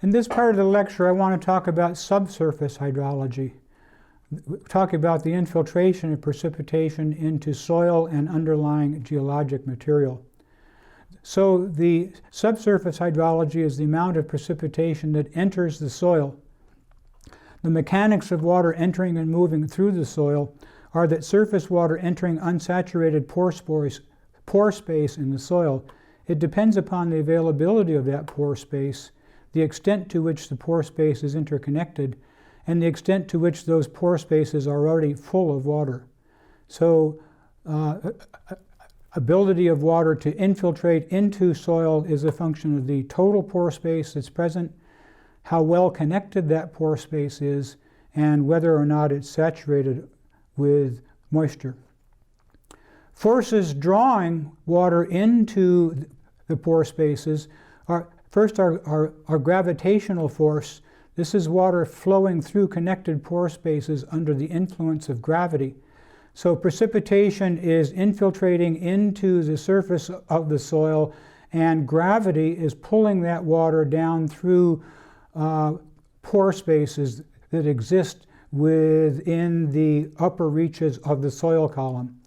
In this part of the lecture, I want to talk about subsurface hydrology. Talk about the infiltration of precipitation into soil and underlying geologic material. So the subsurface hydrology is the amount of precipitation that enters the soil. The mechanics of water entering and moving through the soil are that surface water entering unsaturated pore space in the soil. It depends upon the availability of that pore space, the extent to which the pore space is interconnected, and the extent to which those pore spaces are already full of water. So ability of water to infiltrate into soil is a function of the total pore space that's present, how well connected that pore space is, and whether or not it's saturated with moisture. Forces drawing water into the pore spaces are first our gravitational force. This is water flowing through connected pore spaces under the influence of gravity. So precipitation is infiltrating into the surface of the soil, and gravity is pulling that water down through pore spaces that exist within the upper reaches of the soil column.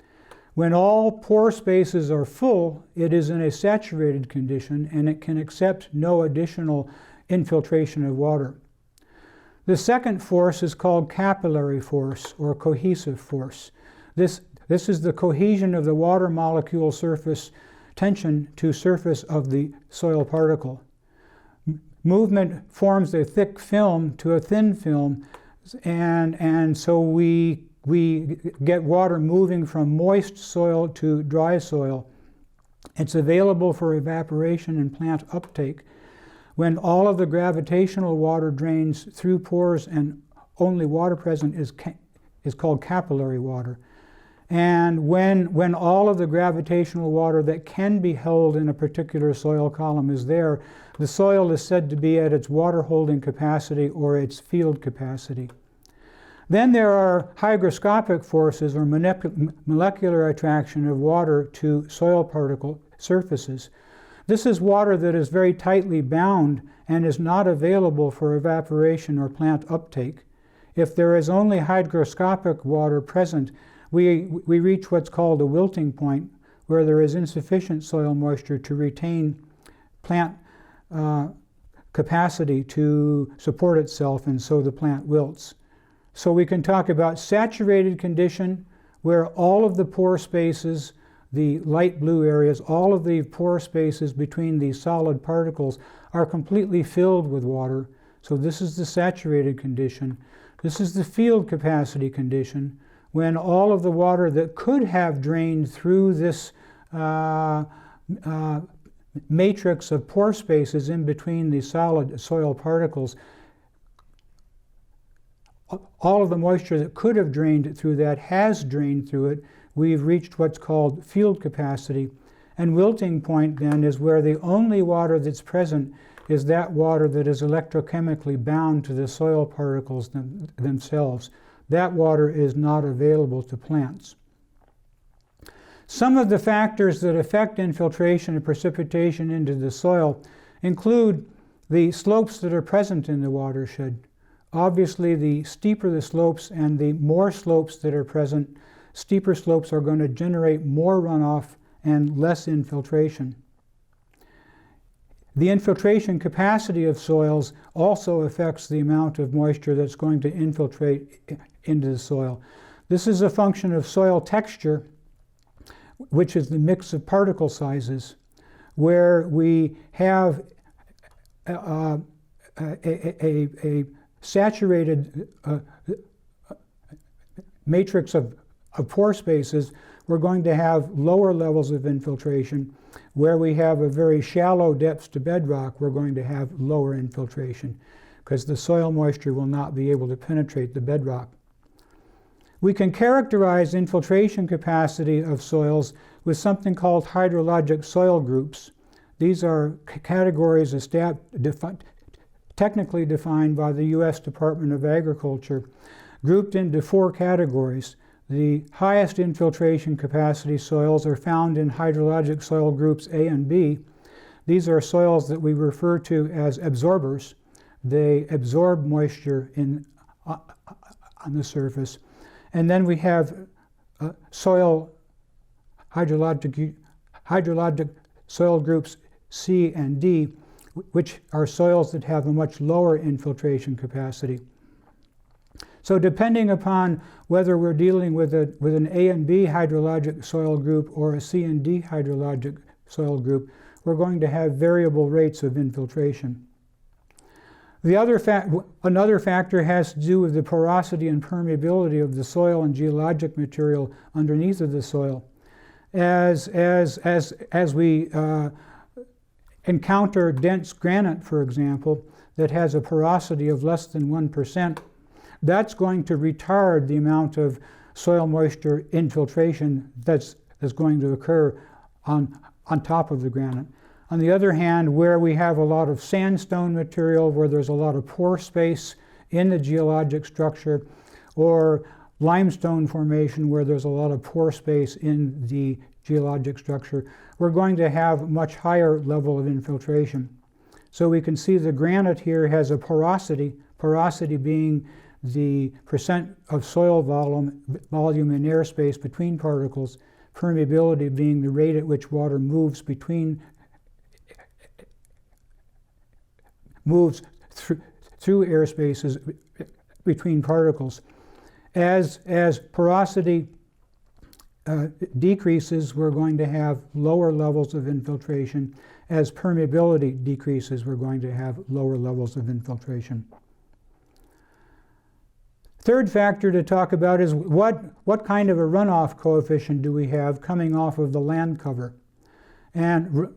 When all pore spaces are full, it is in a saturated condition and it can accept no additional infiltration of water. The second force is called capillary force or cohesive force. This is the cohesion of the water molecule surface tension to surface of the soil particle. Movement forms a thick film to a thin film, and so we get water moving from moist soil to dry soil. It's available for evaporation and plant uptake. When all of the gravitational water drains through pores and only water present is called capillary water. And when all of the gravitational water that can be held in a particular soil column is there, the soil is said to be at its water holding capacity or its field capacity. Then there are hygroscopic forces or molecular attraction of water to soil particle surfaces. This is water that is very tightly bound and is not available for evaporation or plant uptake. If there is only hygroscopic water present, we reach what's called a wilting point, where there is insufficient soil moisture to retain plant capacity to support itself, and so the plant wilts. So we can talk about saturated condition, where all of the pore spaces, the light blue areas, all of the pore spaces between these solid particles are completely filled with water. So this is the saturated condition. This is the field capacity condition, when all of the water that could have drained through this matrix of pore spaces in between the solid soil particles, all of the moisture that could have drained through that has drained through it. We've reached what's called field capacity. And wilting point then is where the only water that's present is that water that is electrochemically bound to the soil particles themselves. That water is not available to plants. Some of the factors that affect infiltration and precipitation into the soil include the slopes that are present in the watershed. Obviously, the steeper the slopes and the more slopes that are present, steeper slopes are going to generate more runoff and less infiltration. The infiltration capacity of soils also affects the amount of moisture that's going to infiltrate into the soil. This is a function of soil texture, which is the mix of particle sizes, where we have a saturated matrix of pore spaces. We're going to have lower levels of infiltration. Where we have a very shallow depths to bedrock, we're going to have lower infiltration because the soil moisture will not be able to penetrate the bedrock. We can characterize infiltration capacity of soils with something called hydrologic soil groups. These are categories technically defined by the U.S. Department of Agriculture, grouped into 4 categories. The highest infiltration capacity soils are found in hydrologic soil groups A and B. These are soils that we refer to as absorbers. they absorb moisture on the surface. And then we have soil hydrologic soil groups C and D, which are soils that have a much lower infiltration capacity. So depending upon whether we're dealing with an A and B hydrologic soil group or a C and D hydrologic soil group, we're going to have variable rates of infiltration. Another factor has to do with the porosity and permeability of the soil and geologic material underneath of the soil. As we encounter dense granite, for example, that has a porosity of less than 1%, that's going to retard the amount of soil moisture infiltration that's going to occur on top of the granite. On the other hand, where we have a lot of sandstone material, where there's a lot of pore space in the geologic structure, or limestone formation where there's a lot of pore space in the geologic structure, we're going to have a much higher level of infiltration. So we can see the granite here has a porosity being the percent of soil volume in airspace between particles, permeability being the rate at which water moves through air spaces between particles. As porosity decreases, we're going to have lower levels of infiltration. As permeability decreases, we're going to have lower levels of infiltration. Third factor to talk about is what kind of a runoff coefficient do we have coming off of the land cover? And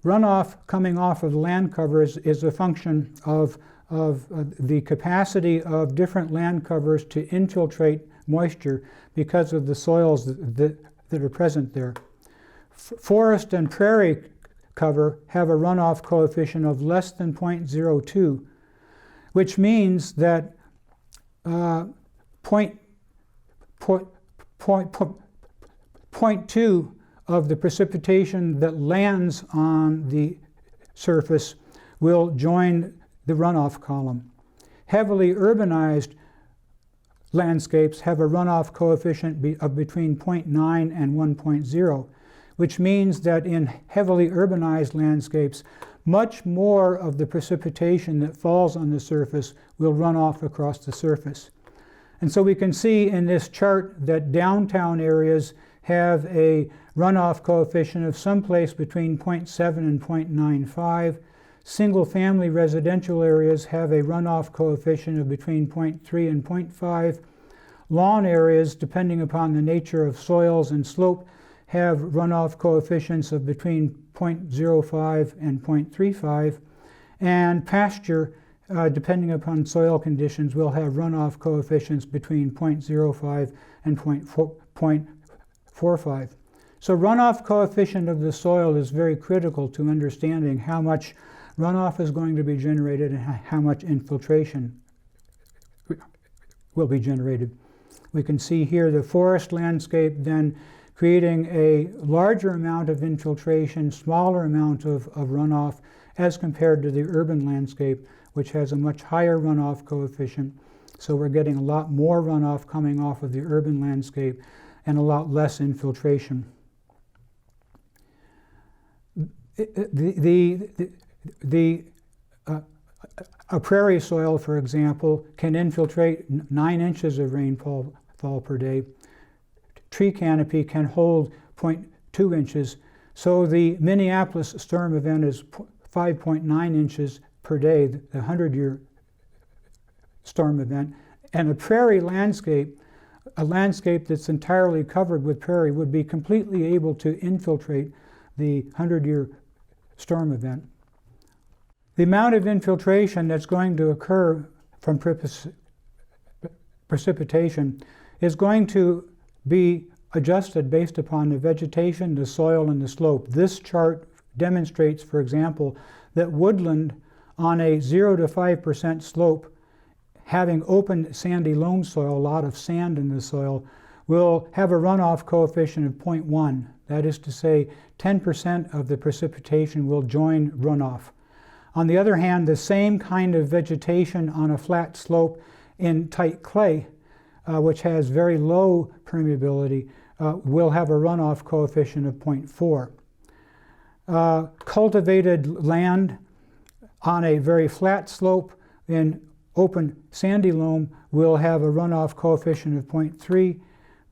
runoff coming off of the land cover is a function of the capacity of different land covers to infiltrate moisture because of the soils that are present there. Forest and prairie cover have a runoff coefficient of less than 0.02, which means that 0.2 of the precipitation that lands on the surface will join the runoff column. Heavily urbanized landscapes have a runoff coefficient of between 0.9 and 1.0, which means that in heavily urbanized landscapes, much more of the precipitation that falls on the surface will run off across the surface. And so we can see in this chart that downtown areas have a runoff coefficient of someplace between 0.7 and 0.95. Single-family residential areas have a runoff coefficient of between 0.3 and 0.5. Lawn areas, depending upon the nature of soils and slope, have runoff coefficients of between 0.05 and 0.35. And pasture, depending upon soil conditions, will have runoff coefficients between 0.05 and 0.45. So runoff coefficient of the soil is very critical to understanding how much runoff is going to be generated and how much infiltration will be generated. We can see here the forest landscape then creating a larger amount of infiltration, smaller amount of runoff as compared to the urban landscape, which has a much higher runoff coefficient. So we're getting a lot more runoff coming off of the urban landscape and a lot less infiltration. A prairie soil, for example, can infiltrate 9 inches of rainfall per day. Tree canopy can hold 0.2 inches. So the Minneapolis storm event is 5.9 inches per day, the 100-year storm event. And a prairie landscape, a landscape that's entirely covered with prairie, would be completely able to infiltrate the 100-year storm event. The amount of infiltration that's going to occur from precipitation is going to be adjusted based upon the vegetation, the soil, and the slope. This chart demonstrates, for example, that woodland on a 0 to 5% slope, having open sandy loam soil, a lot of sand in the soil, will have a runoff coefficient of 0.1. That is to say, 10% of the precipitation will join runoff. On the other hand, the same kind of vegetation on a flat slope in tight clay, which has very low permeability, will have a runoff coefficient of 0.4. Cultivated land on a very flat slope in open sandy loam will have a runoff coefficient of 0.3.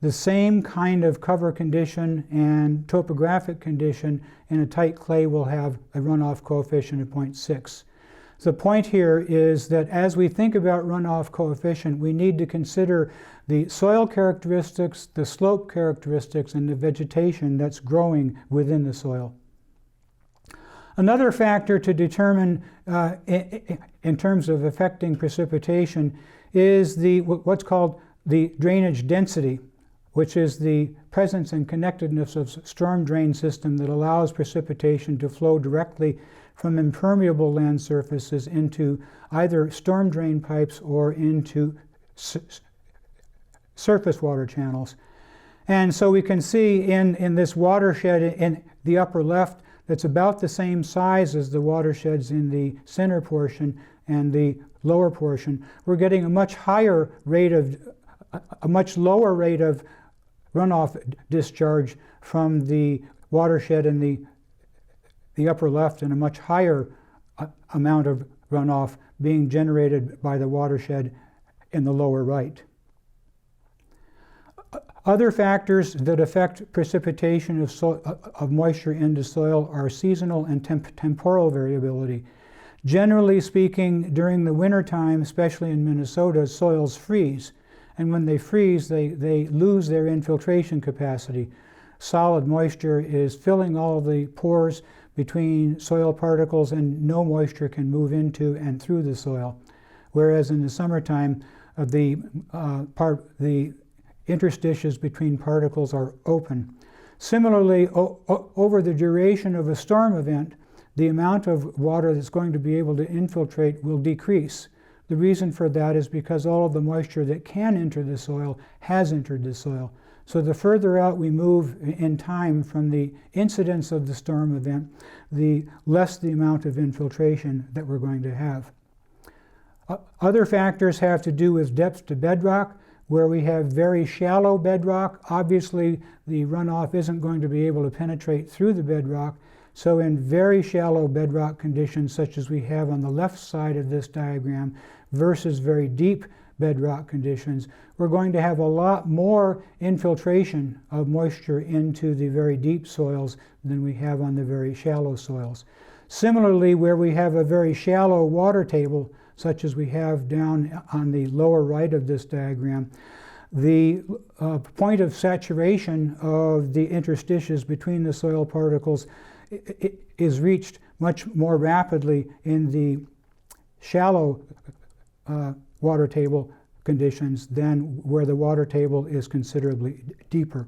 The same kind of cover condition and topographic condition in a tight clay will have a runoff coefficient of 0.6. The point here is that as we think about runoff coefficient, we need to consider the soil characteristics, the slope characteristics, and the vegetation that's growing within the soil. Another factor to determine in terms of affecting precipitation is what's called the drainage density, which is the presence and connectedness of storm drain system that allows precipitation to flow directly from impermeable land surfaces into either storm drain pipes or into surface water channels. And so we can see in this watershed in the upper left that's about the same size as the watersheds in the center portion and the lower portion. We're getting a much higher rate of, a much lower rate of runoff discharge from the watershed in the upper left, and a much higher amount of runoff being generated by the watershed in the lower right. Other factors that affect precipitation of moisture into soil are seasonal and temporal variability. Generally speaking, during the wintertime, especially in Minnesota, soils freeze. And when they freeze, they lose their infiltration capacity. Solid moisture is filling all the pores between soil particles, and no moisture can move into and through the soil. Whereas in the summertime, the interstices between particles are open. Similarly, over the duration of a storm event, the amount of water that's going to be able to infiltrate will decrease. The reason for that is because all of the moisture that can enter the soil has entered the soil. So the further out we move in time from the incidence of the storm event, the less the amount of infiltration that we're going to have. Other factors have to do with depth to bedrock. Where we have very shallow bedrock, obviously the runoff isn't going to be able to penetrate through the bedrock. So in very shallow bedrock conditions, such as we have on the left side of this diagram, versus very deep bedrock conditions, we're going to have a lot more infiltration of moisture into the very deep soils than we have on the very shallow soils. Similarly, where we have a very shallow water table, such as we have down on the lower right of this diagram, the point of saturation of the interstices between the soil particles is reached much more rapidly in the shallow water table conditions than where the water table is considerably deeper.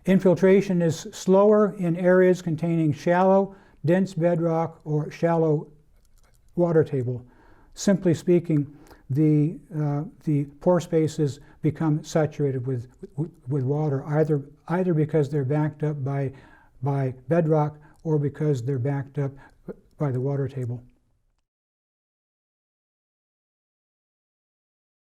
Infiltration is slower in areas containing shallow, dense bedrock or shallow water table. Simply speaking, the pore spaces become saturated with water, either because they're backed up by bedrock or because they're backed up by the water table.